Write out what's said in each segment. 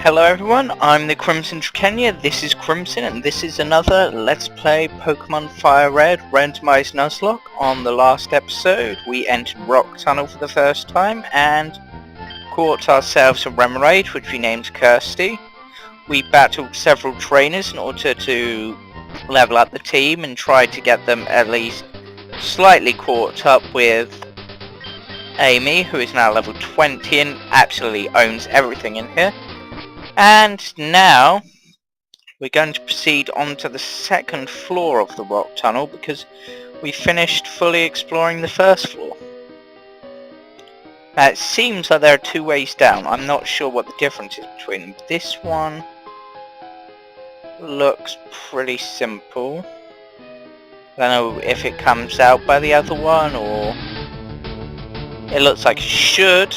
Hello everyone, I'm the Crimson Kenya, this is Crimson, and this is another Let's Play Pokemon Fire Red Randomized Nuzlocke. On the last episode, we entered Rock Tunnel for the first time, and caught ourselves a Randomized, which we named Kirsty. We battled several trainers in order to level up the team, and tried to get them at least slightly caught up with Amy, who is now level 20 and absolutely owns everything in here. And now we're going to proceed on to the second floor of the rock tunnel because we finished fully exploring the first floor. Now it seems like there are two ways down. I'm not sure what the difference is between them. This one looks pretty simple. I don't know if it comes out by the other one, or it looks like it should.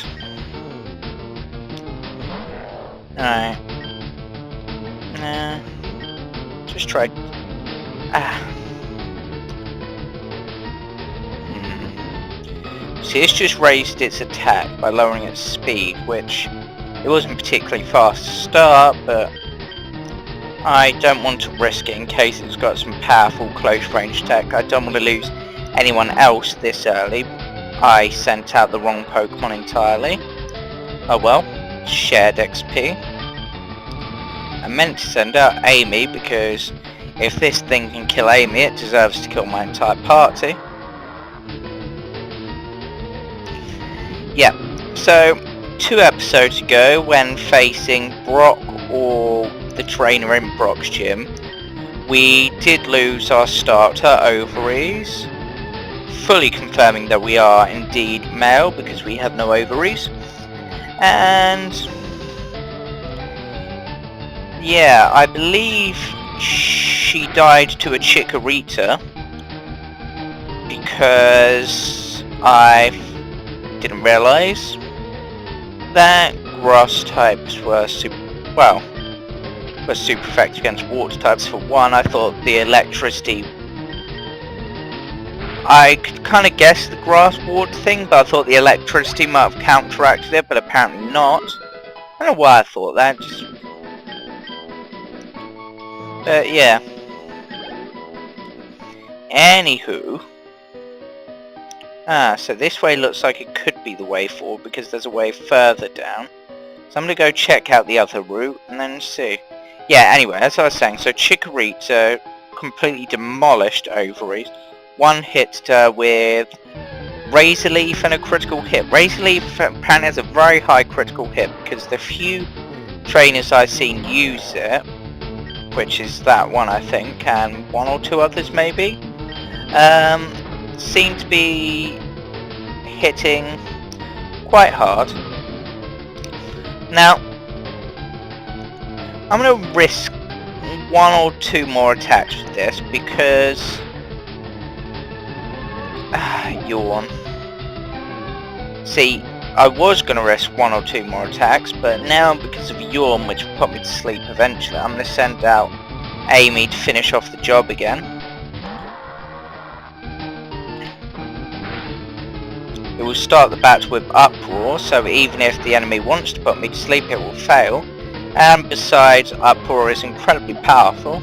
Alright. Just try. See, it's just raised its attack by lowering its speed, which it wasn't particularly fast to start, but I don't want to risk it in case it's got some powerful close range attack. I don't want to lose anyone else this early. I sent out the wrong Pokemon entirely. Oh well. Shared XP. I meant to send out Amy because if this thing can kill Amy, it deserves to kill my entire party. Yeah, so 2 episodes ago, when facing Brock or the trainer in Brock's gym, we did lose our starter, Ovaries, fully confirming that we are indeed male because we have no ovaries. And yeah, I believe she died to a Chikorita because I didn't realise that grass types were super effective against water types. For one, I thought the electricity, I could kind of guess the grass water thing, but I thought the electricity might have counteracted it, but apparently not. I don't know why I thought that, but yeah. Anywho. So this way looks like it could be the way forward because there's a way further down. So I'm going to go check out the other route and then see. Yeah, anyway, as I was saying, so Chikorita completely demolished Ovaries. One hit with Razor Leaf and a critical hit. Razor Leaf apparently has a very high critical hit because the few trainers I've seen use it, which is that one I think, and 1 or 2 others maybe, seem to be hitting quite hard. Now, I'm going to risk 1 or 2 more attacks with this because yawn. See, I was going to risk 1 or 2 more attacks, but now because of yawn, which will put me to sleep eventually, I'm going to send out Amy to finish off the job again. It will start the battle with Uproar, so even if the enemy wants to put me to sleep, it will fail. And besides, Uproar is incredibly powerful.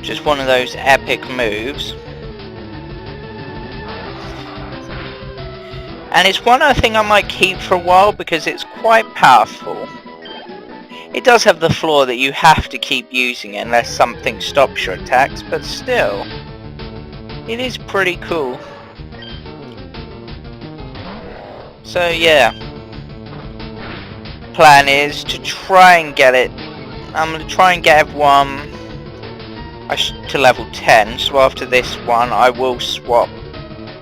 Just one of those epic moves. And it's one I think I might keep for a while because it's quite powerful. It does have the flaw that you have to keep using it unless something stops your attacks, but still, it is pretty cool. So yeah, plan is to try and get it. I'm going to try and get everyone to level 10, so after this one I will swap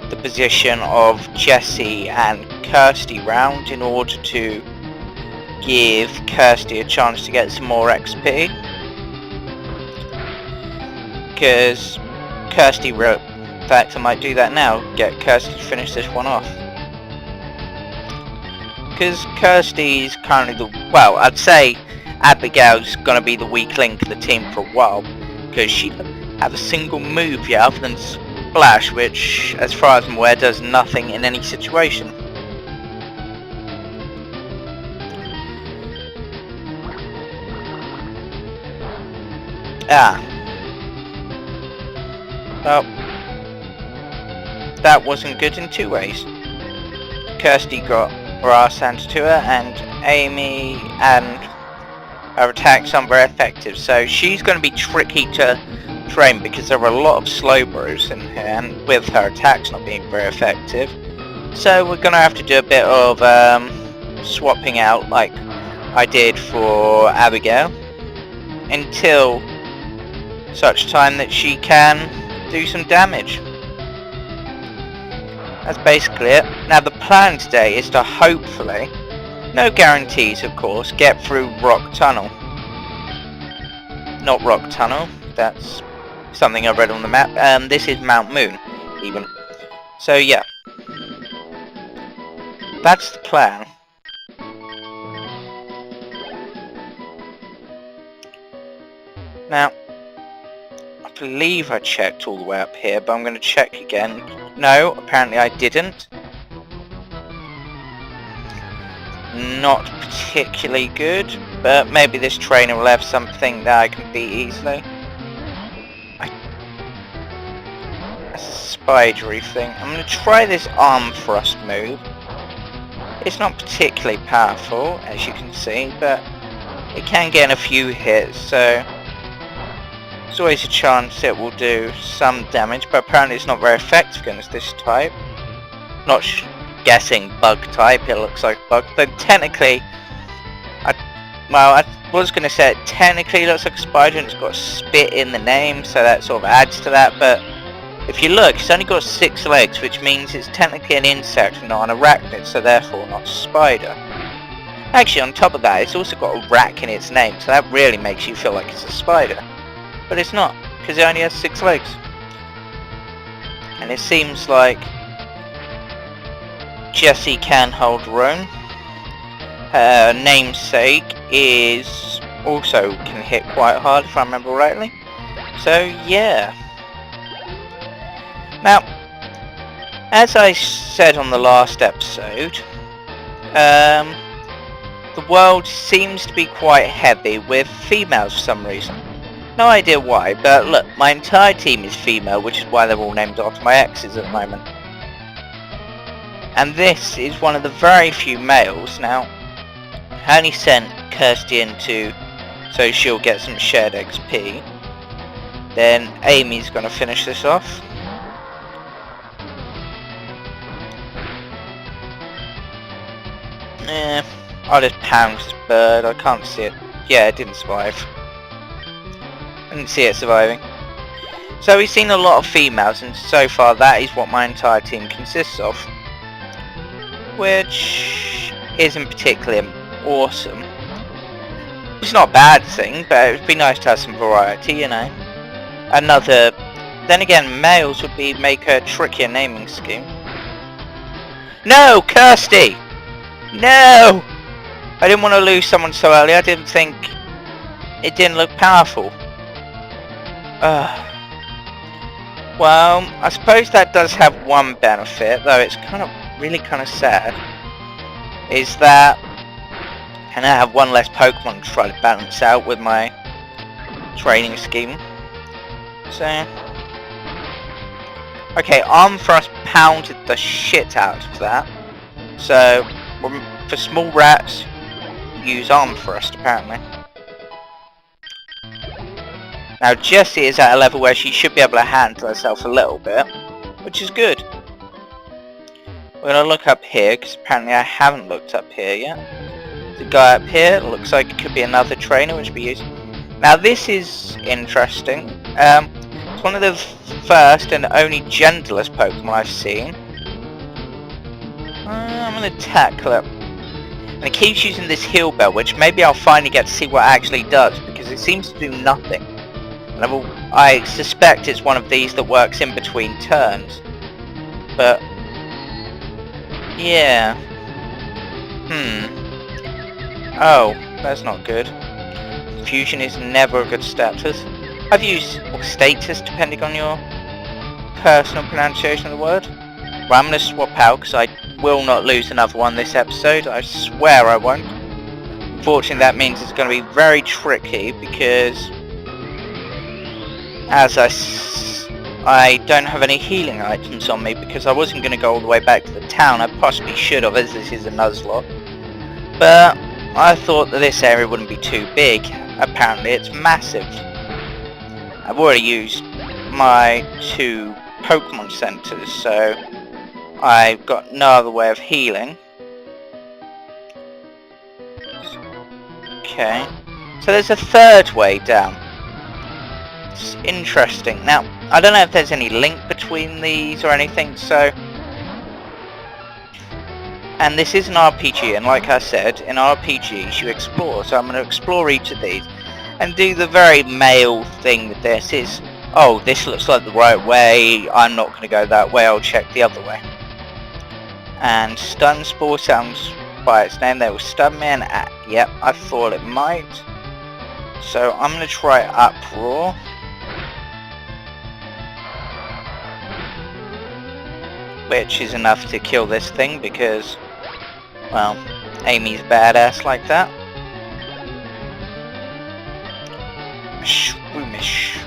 the position of Jessie and Kirsty round in order to give Kirsty a chance to get some more XP, because Kirsty, in fact I might do that now, get Kirsty to finish this one off, because Kirsty's currently the, well, I'd say Abigail's going to be the weak link of the team for a while, because she doesn't have a single move yet other than Splash, which, as far as I'm aware, does nothing in any situation. Ah. Well, that wasn't good in two ways. Kirsty got her ass handed to her, and Amy and her attacks aren't very effective, so she's going to be tricky to train because there are a lot of slowbros in here, and with her attacks not being very effective. So we're going to have to do a bit of swapping out like I did for Abigail until such time that she can do some damage. That's basically it. Now the plan today is to hopefully, no guarantees of course, get through Rock Tunnel. Not Rock Tunnel, that's something I read on the map. This is Mt.Moon even. So yeah. That's the plan. Now, I believe I checked all the way up here, but I'm going to check again. No, apparently I didn't. Not particularly good, but maybe this trainer will have something that I can beat easily. That's a spidery thing. I'm going to try this arm thrust move. It's not particularly powerful, as you can see, but it can get in a few hits, so there's always a chance it will do some damage, but apparently it's not very effective against this type. Not guessing bug type, it looks like bug, but technically, I was going to say it technically looks like a spider and it's got spit in the name, so that sort of adds to that, but if you look, it's only got 6 legs, which means it's technically an insect and not an arachnid, so therefore not a spider. Actually, on top of that, it's also got a rack in its name, so that really makes you feel like it's a spider. But it's not, because it only has 6 legs. And it seems like Jessie can hold her own. Her namesake is also can hit quite hard, if I remember rightly. So yeah. Now, as I said on the last episode, the world seems to be quite heavy with females for some reason. No idea why, but look, my entire team is female, which is why they're all named after my exes at the moment. And this is one of the very few males. Now, I only sent Kirsty into so she'll get some shared XP. Then Amy's going to finish this off. I'll just pound this bird. I can't see it. Yeah, it didn't survive. I didn't see it surviving. So we've seen a lot of females, and so far that is what my entire team consists of. Which isn't particularly awesome. It's not a bad thing, but it would be nice to have some variety, you know. Another... Then again, males would make a trickier naming scheme. No! Kirsty! No! I didn't want to lose someone so early. I didn't think it didn't look powerful. Well, I suppose that does have one benefit, though it's really kind of sad. Is that I now have one less Pokemon to try to balance out with my training scheme. So, okay, Arm Thrust pounded the shit out of that. So, for small rats, use Arm Thrust apparently. Now Jessie is at a level where she should be able to handle herself a little bit, which is good. We're going to look up here, because apparently I haven't looked up here yet. The guy up here looks like it could be another trainer which we use. Now this is interesting. It's one of the first and only genderless Pokemon I've seen. I'm going to tackle it. And it keeps using this heal bell, which maybe I'll finally get to see what it actually does, because it seems to do nothing. And I suspect it's one of these that works in between turns. But yeah. Oh, that's not good. Fusion is never a good status. I've used status depending on your personal pronunciation of the word. Well, I'm going to swap out because I will not lose another one this episode. I swear I won't. Unfortunately, that means it's going to be very tricky because as I don't have any healing items on me because I wasn't going to go all the way back to the town. I possibly should have, as this is a Nuzlocke. But I thought that this area wouldn't be too big. Apparently it's massive. I've already used my 2 Pokemon centers, so I've got no other way of healing. Okay, so there's a third way down. It's interesting. Now, I don't know if there's any link between these or anything, so... And this is an RPG, and like I said, in RPGs you explore, so I'm going to explore each of these and do the very male thing with this is, oh, this looks like the right way, I'm not going to go that way, I'll check the other way. And Stun Spore sounds by its name, they will stun me, and yep, I thought it might. So I'm going to try Uproar. Which is enough to kill this thing because, well, Amy's badass like that. Shroomish.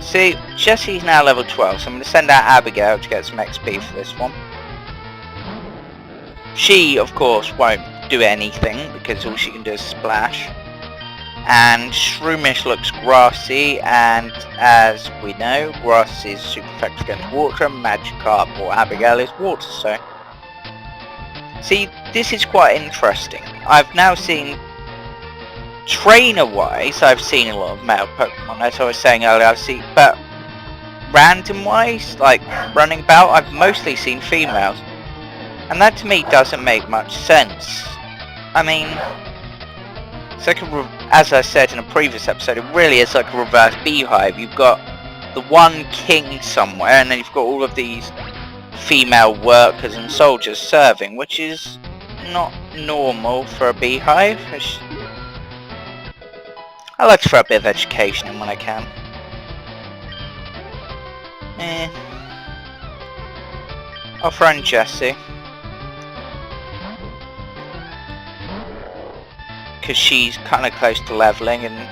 See, Jessie's now level 12, so I'm going to send out Abigail to get some XP for this one. She, of course, won't do anything because all she can do is splash. And Shroomish looks grassy, and as we know, grass is super effective against water, and Magikarp or Abigail is water, so... See, this is quite interesting. I've now seen, trainer-wise, I've seen a lot of male Pokemon, as I was saying earlier, but random-wise, like running about, I've mostly seen females. And that to me doesn't make much sense. I mean... It's like as I said in a previous episode, it really is like a reverse beehive. You've got the one king somewhere, and then you've got all of these female workers and soldiers serving, which is not normal for a beehive. I like to throw a bit of education in when I can. I'll throw in Jessie. Because she's kind of close to leveling, and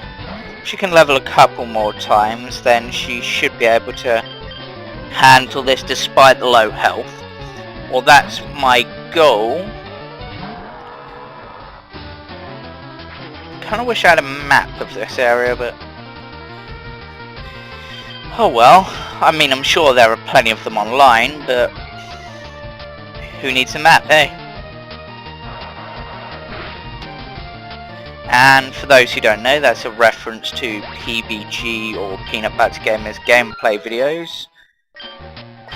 if she can level a couple more times, then she should be able to handle this despite the low health. Well, that's my goal. Kind of wish I had a map of this area, but... Oh well. I mean, I'm sure there are plenty of them online, but... Who needs a map, eh? And for those who don't know, that's a reference to PBG or Peanut Butter Gamers gameplay videos,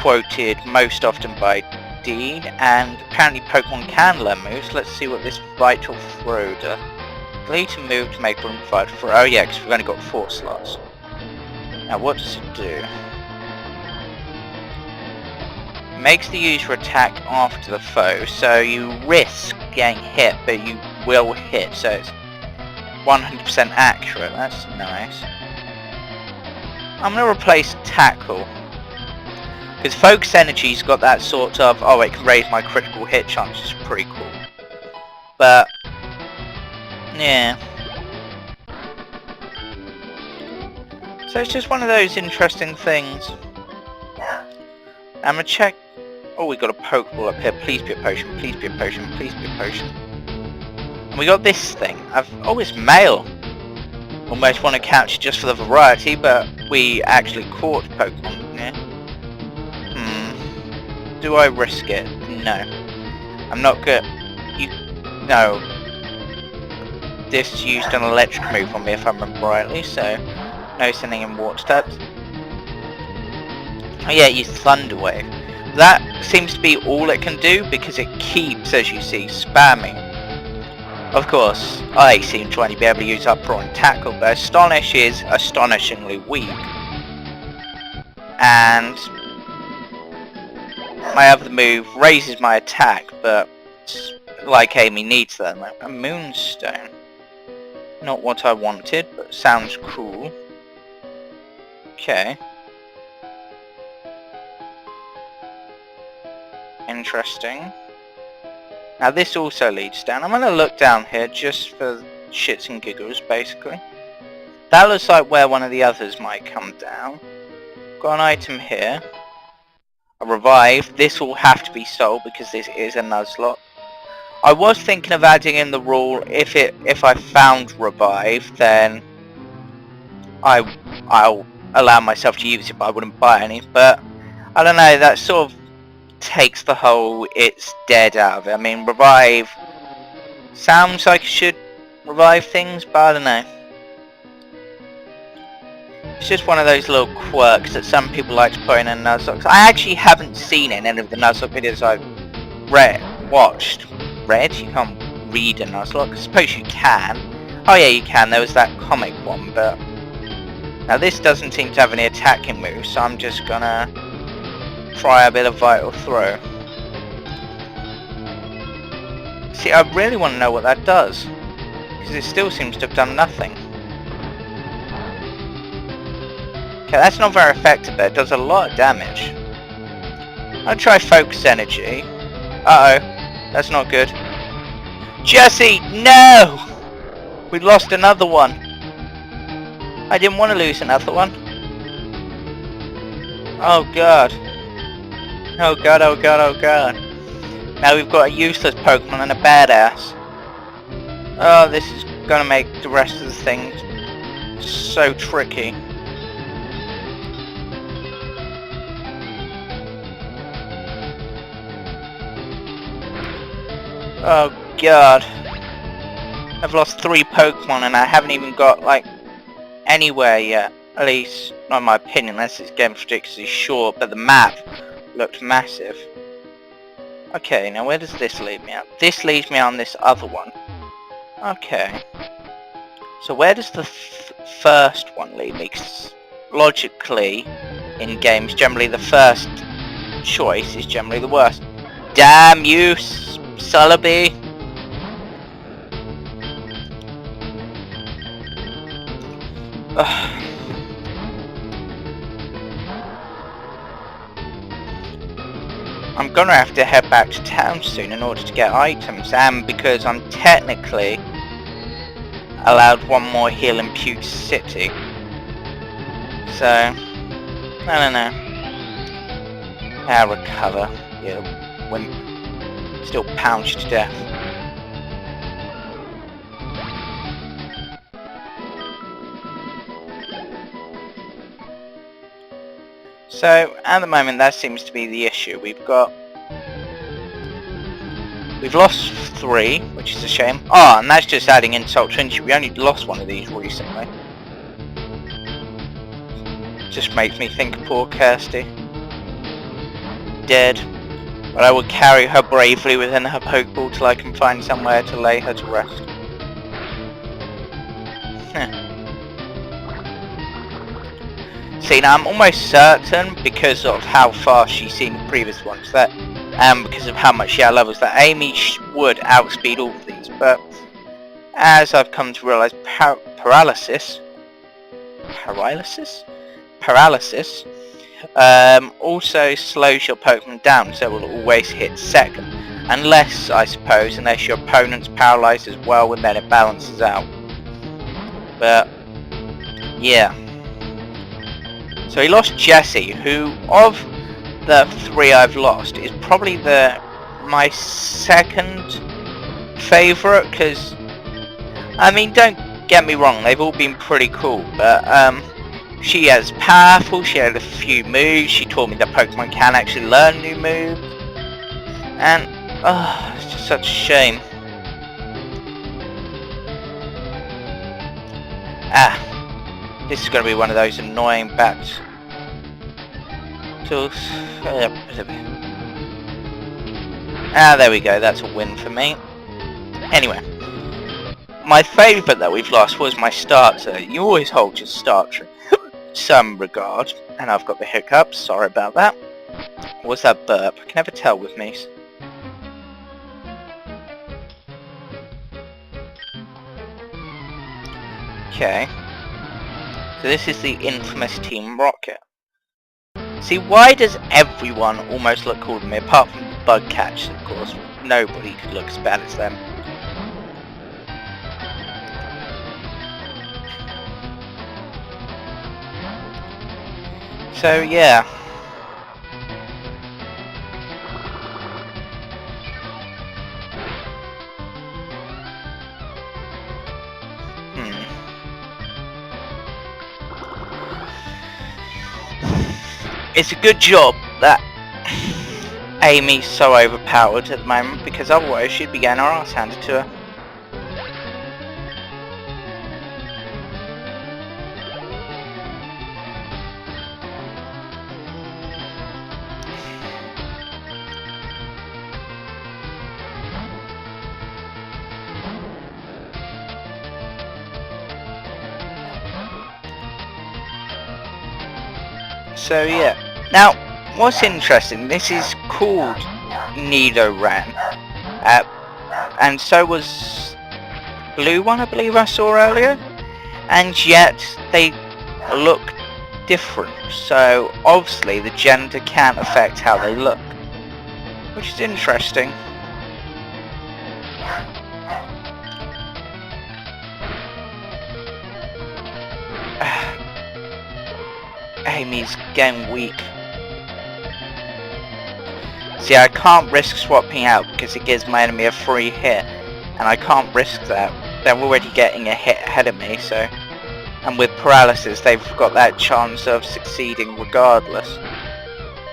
quoted most often by Dean, and apparently Pokemon can learn moves. Let's see what this Vital Throw does. Delete a move to make room for Vital Throw. Oh yeah, because we've only got 4 slots. Now what does it do? Makes the user attack after the foe, so you risk getting hit, but you will hit, so it's 100% accurate. That's nice. I'm going to replace Tackle, because Focus Energy's got that sort of, oh, it can raise my critical hit chance, which is pretty cool. But yeah, so it's just one of those interesting things. I'm going to check. Oh, we got a Pokeball up here. Please be a potion, please be a potion, please be a potion. And we got this thing. It's male. Almost want to catch it just for the variety, but we actually caught Pokemon. Yeah. Do I risk it? No. I'm not good. No. This used an electric move on me if I remember rightly, so no sending in water types. Oh yeah, it used Thunder Wave. That seems to be all it can do because it keeps, as you see, spamming. Of course, I seem to only be able to use Uproar and Tackle, but Astonish is astonishingly weak. And my other move raises my attack, but like Amy needs that. Like a Moonstone. Not what I wanted, but sounds cool. Okay. Interesting. Now this also leads down. I'm going to look down here just for shits and giggles, basically. That looks like where one of the others might come down. Got an item here. A revive. This will have to be sold because this is a Nuzlocke. I was thinking of adding in the rule if I found revive, then I'll allow myself to use it, but I wouldn't buy any. But I don't know, that sort of takes the whole it's dead out of it. I mean, revive sounds like it should revive things, but I don't know. It's just one of those little quirks that some people like to put in Nuzlocke. I actually haven't seen it in any of the Nuzlocke videos I've watched. You can't read a Nuzlocke. I suppose you can. Oh yeah, you can. There was that comic one, but now this doesn't seem to have any attacking moves, so I'm just gonna try a bit of Vital Throw. See, I really want to know what that does, because it still seems to have done nothing. Okay, that's not very effective, but it does a lot of damage. I'll try Focus Energy. Uh-oh, that's not good. Jesse, no! We lost another one. I didn't want to lose another one. Oh god. Oh god, oh god, oh god. Now we've got a useless Pokemon and a badass. Oh, this is gonna make the rest of the thing so tricky. Oh god. I've lost 3 Pokemon and I haven't even got, like, anywhere yet. At least, not in my opinion, unless this game's ridiculously short, but the map looked massive. Okay, now where does this lead me out? This leads me on this other one. Okay. So where does the first one lead me? 'Cause logically, in games, generally the first choice is generally the worst. Damn you, Celebi! Ugh. I'm gonna have to head back to town soon in order to get items, and because I'm technically allowed one more heal in Pewter City. So, I don't know. I'll recover. Yeah, wimp. Still pounds you to death. So, at the moment, that seems to be the issue. We've lost 3, which is a shame. Oh, and that's just adding insult to injury. We only lost one of these recently. Just makes me think of poor Kirsty. Dead. But I will carry her bravely within her Pokeball till I can find somewhere to lay her to rest. See, now I'm almost certain, because of how fast she's seen the previous ones, that, and because of how much she outlevels, that Amy would outspeed all of these, but as I've come to realise, paralysis also slows your Pokemon down, so it will always hit second, unless your opponent's paralysed as well, and then it balances out. But yeah. So he lost Jesse, who of the 3 I've lost is probably my second favourite, because I mean, don't get me wrong, they've all been pretty cool, but she is powerful, she had a few moves, she taught me that Pokemon can actually learn new moves, and it's just such a shame. This is going to be one of those annoying bats. There we go, that's a win for me. Anyway, my favourite that we've lost was my starter. You always hold your starter in some regard, and I've got the hiccups, sorry about that. What's that burp? I can never tell with me. Okay. So this is the infamous Team Rocket. See, why does everyone almost look cool to me, apart from the bug catchers, of course. Nobody could look as bad as them. So yeah. It's a good job that Amy's so overpowered at the moment, because otherwise she'd be getting her ass handed to her. So yeah. Now, what's interesting, this is called Nidoran, and so was blue one I believe I saw earlier, and yet they look different, so obviously the gender can affect how they look, which is interesting. Amy's getting weak. See, I can't risk swapping out because it gives my enemy a free hit, and I can't risk that. They're already getting a hit ahead of me, so... And with paralysis, they've got that chance of succeeding regardless.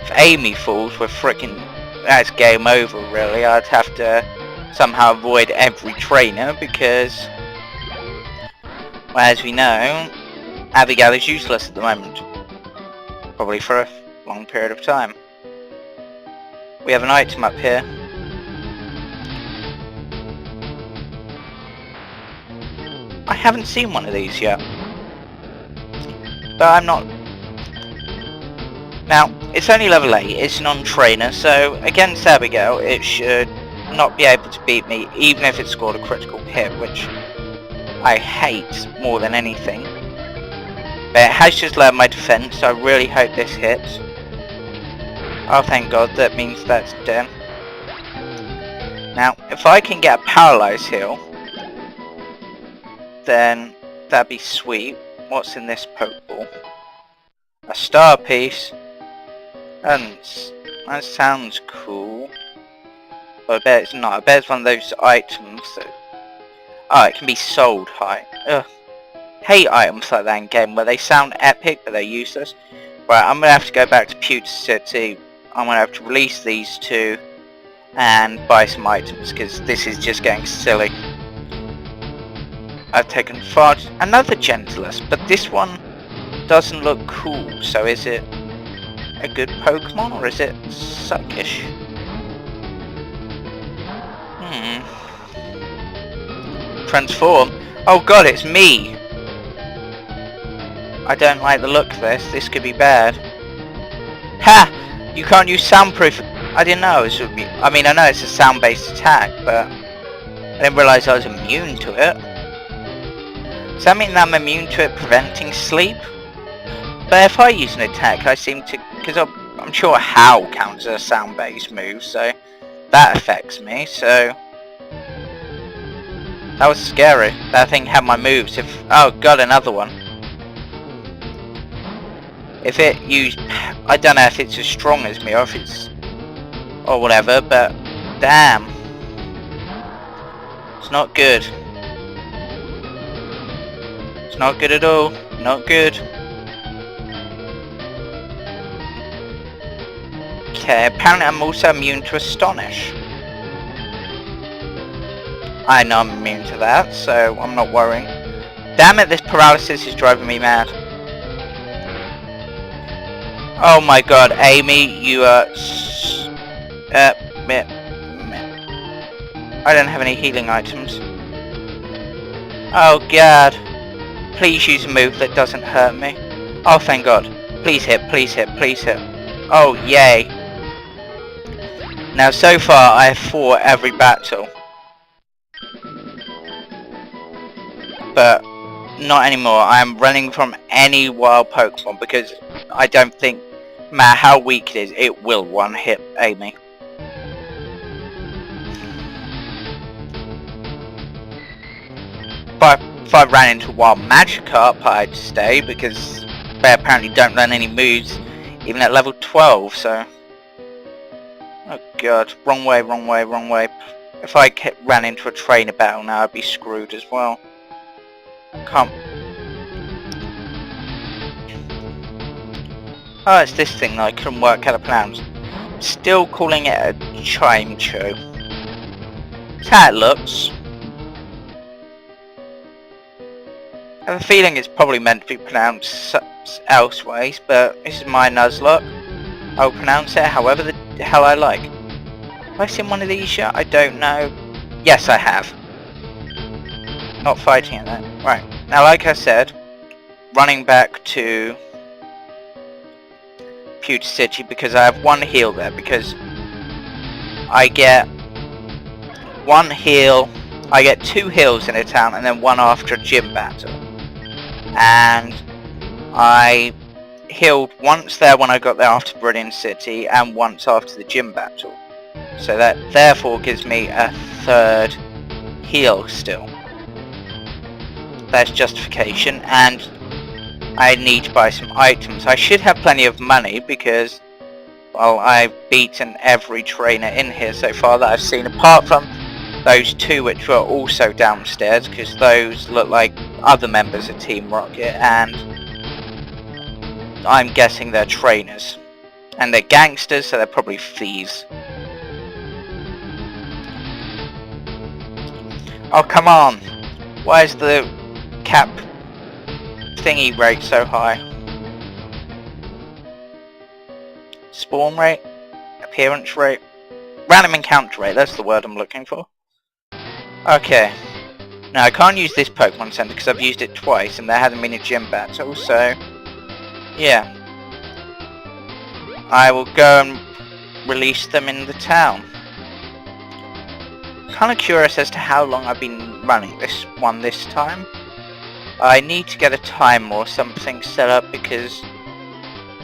If Amy falls, we're freaking... That's game over, really. I'd have to somehow avoid every trainer because... Well, as we know, Abigail is useless at the moment. Probably for a long period of time. We have an item up here. I haven't seen one of these yet. But I'm not... Now, it's only level 8, it's non-trainer, so against Abigail it should not be able to beat me, even if it scored a critical hit, which I hate more than anything. But it has just learned my defense, so I really hope this hits. Oh, thank God, that means that's dead. Now, if I can get a paralyzed heal, then that'd be sweet. What's in this Pokeball? A star piece. And that sounds cool. But I bet it's not. I bet it's one of those items that... Oh, it can be sold high. Ugh. Hate items like that in game where they sound epic but they're useless. Right, I'm gonna have to go back to Pewter City. I'm gonna have to release these two and buy some items because this is just getting silly. I've taken far another Gentlest, but this one doesn't look cool. So is it a good Pokemon or is it suckish? Transform. Oh God, it's me. I don't like the look of this. This could be bad. Ha! You can't use soundproof. I didn't know it would be. I mean, I know it's a sound-based attack, but I didn't realise I was immune to it. Does that mean that I'm immune to it preventing sleep? But if I use an attack, I seem to... Because I'm sure Howl counts as a sound-based move, so that affects me, so... That was scary. That thing had my moves. If... Oh God, another one. If it used... I don't know if it's as strong as me or if it's... Or whatever, but... Damn. It's not good. It's not good at all. Not good. Okay, apparently I'm also immune to Astonish. I know I'm immune to that, so I'm not worrying. Damn it, this paralysis is driving me mad. Oh my God, Amy, you are... I don't have any healing items. Oh God. Please use a move that doesn't hurt me. Oh, thank God. Please hit, please hit, please hit. Oh, yay. Now, so far, I have fought every battle. But not anymore. I am running from any wild Pokemon because I don't think, no matter how weak it is, it will one-hit Amy. If I ran into a wild Magikarp, I'd stay because they apparently don't learn any moves Even at level 12, so... Oh god, wrong way, wrong way, wrong way. If I ran into a trainer battle now, I'd be screwed as well. Can't... Oh, it's this thing that I couldn't work how to pronounce. Still calling it a chime show. That's how it looks. I have a feeling it's probably meant to be pronounced elseways, but this is my Nuzlocke. I'll pronounce it however the hell I like. Have I seen one of these yet? I don't know. Yes, I have. Not fighting it though. Right. Now, like I said, running back to Pewter City because I have one heal there, because I get one heal, I get 2 heals in a town and then one after a gym battle. And I healed once there when I got there after Brilliant City and once after the gym battle. So that therefore gives me a 3rd heal still. That's justification, and I need to buy some items. I should have plenty of money because, well, I've beaten every trainer in here so far that I've seen, apart from those 2 which were also downstairs, because those look like other members of Team Rocket, and I'm guessing they're trainers. And they're gangsters, so they're probably thieves. Oh, come on! Why is the cap thingy rate so high? Spawn rate? Appearance rate? Random encounter rate, that's the word I'm looking for. Okay. Now I can't use this Pokemon Center because I've used it twice and there hasn't been a gym battle, so... yeah. I will go and release them in the town. Kind of curious as to how long I've been running this one this time. I need to get a timer or something set up because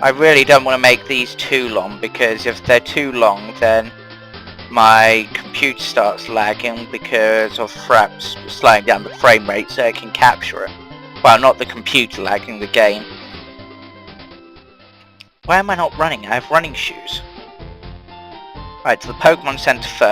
I really don't want to make these too long, because if they're too long then my computer starts lagging because of fraps slowing down the frame rate so it can capture it. Well, not the computer lagging, the game. Why am I not running? I have running shoes. Right, to the Pokemon Center first.